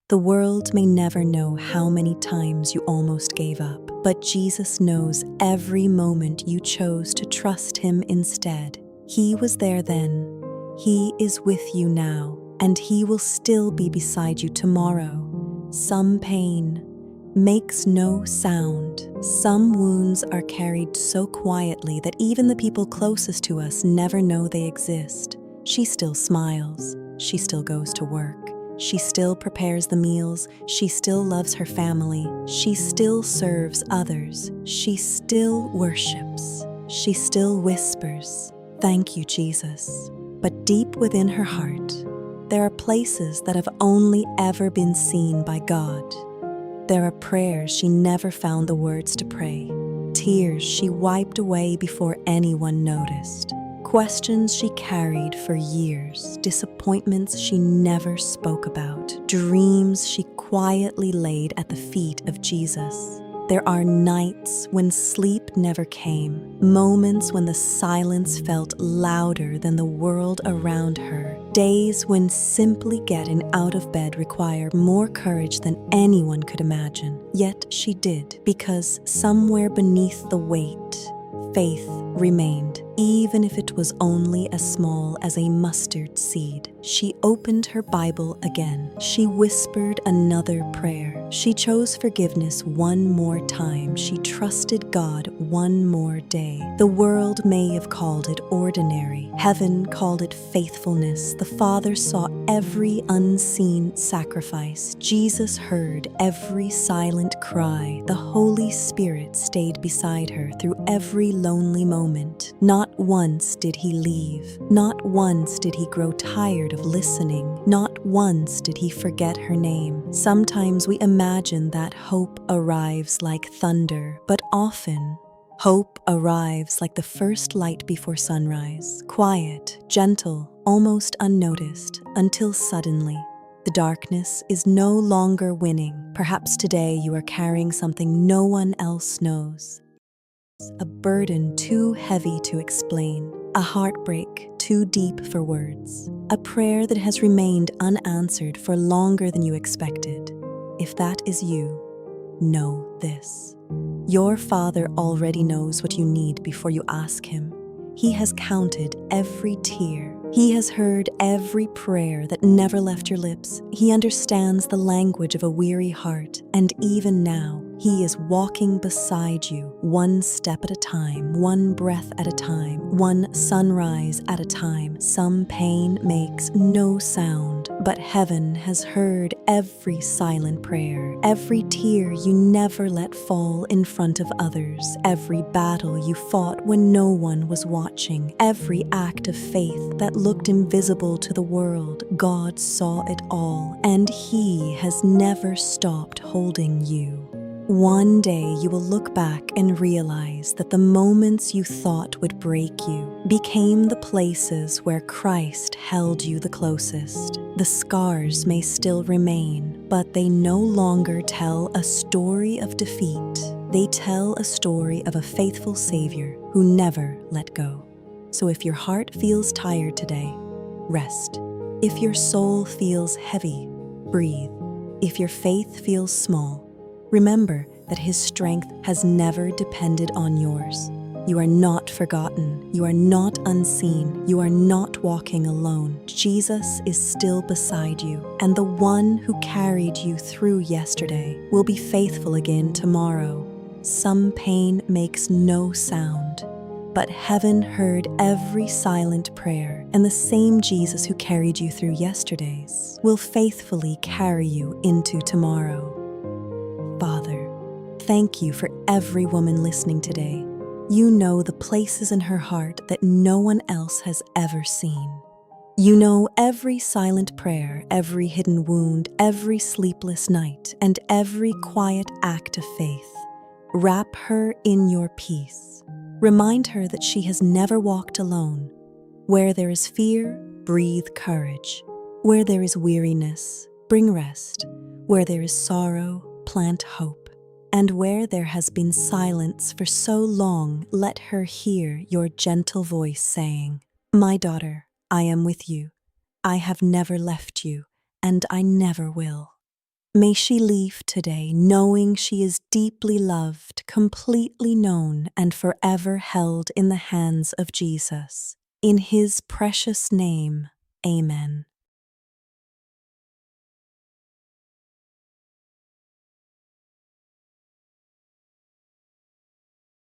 The world may never know how many times you almost gave up, but Jesus knows every moment you chose to trust Him instead. He was there then, He is with you now, and He will still be beside you tomorrow. Some pain makes no sound. Some wounds are carried so quietly that even the people closest to us never know they exist. She still smiles. She still goes to work. She still prepares the meals. She still loves her family. She still serves others. She still worships. She still whispers, "Thank you, Jesus." But deep within her heart, there are places that have only ever been seen by God. There are prayers she never found the words to pray, tears she wiped away before anyone noticed, questions she carried for years, disappointments she never spoke about, dreams she quietly laid at the feet of Jesus. There are nights when sleep never came, moments when the silence felt louder than the world around her, days when simply getting out of bed required more courage than anyone could imagine. Yet she did, because somewhere beneath the weight, faith remained, even if it was only as small as a mustard seed. She opened her Bible again. She whispered another prayer. She chose forgiveness one more time. She trusted God one more day. The world may have called it ordinary. Heaven called it faithfulness. The Father saw every unseen sacrifice. Jesus heard every silent cry. The Holy Spirit stayed beside her through every lonely moment. Not once did He leave. Not once did He grow tired of listening. Not once did He forget her name. Sometimes we imagine that hope arrives like thunder, but often hope arrives like the first light before sunrise, quiet, gentle, almost unnoticed, until suddenly the darkness is no longer winning. Perhaps today you are carrying something no one else knows. A burden too heavy to explain, a heartbreak too deep for words, a prayer that has remained unanswered for longer than you expected. If that is you, know this. Your Father already knows what you need before you ask Him. He has counted every tear. He has heard every prayer that never left your lips. He understands the language of a weary heart, and even now, He is walking beside you, one step at a time, one breath at a time, one sunrise at a time. Some pain makes no sound, but heaven has heard every silent prayer, every tear you never let fall in front of others, every battle you fought when no one was watching, every act of faith that looked invisible to the world. God saw it all, and He has never stopped holding you. One day you will look back and realize that the moments you thought would break you became the places where Christ held you the closest. The scars may still remain, but they no longer tell a story of defeat. They tell a story of a faithful Savior who never let go. So if your heart feels tired today, rest. If your soul feels heavy, breathe. If your faith feels small, remember that His strength has never depended on yours. You are not forgotten. You are not unseen. You are not walking alone. Jesus is still beside you, and the one who carried you through yesterday will be faithful again tomorrow. Some pain makes no sound, but heaven heard every silent prayer, and the same Jesus who carried you through yesterday's will faithfully carry you into tomorrow. Father, thank you for every woman listening today. You know the places in her heart that no one else has ever seen. You know every silent prayer, every hidden wound, every sleepless night, and every quiet act of faith. Wrap her in your peace. Remind her that she has never walked alone. Where there is fear, breathe courage. Where there is weariness, bring rest. Where there is sorrow, plant hope. And where there has been silence for so long, let her hear your gentle voice saying, "My daughter, I am with you. I have never left you, and I never will." May she leave today knowing she is deeply loved, completely known, and forever held in the hands of Jesus. In his precious name, amen.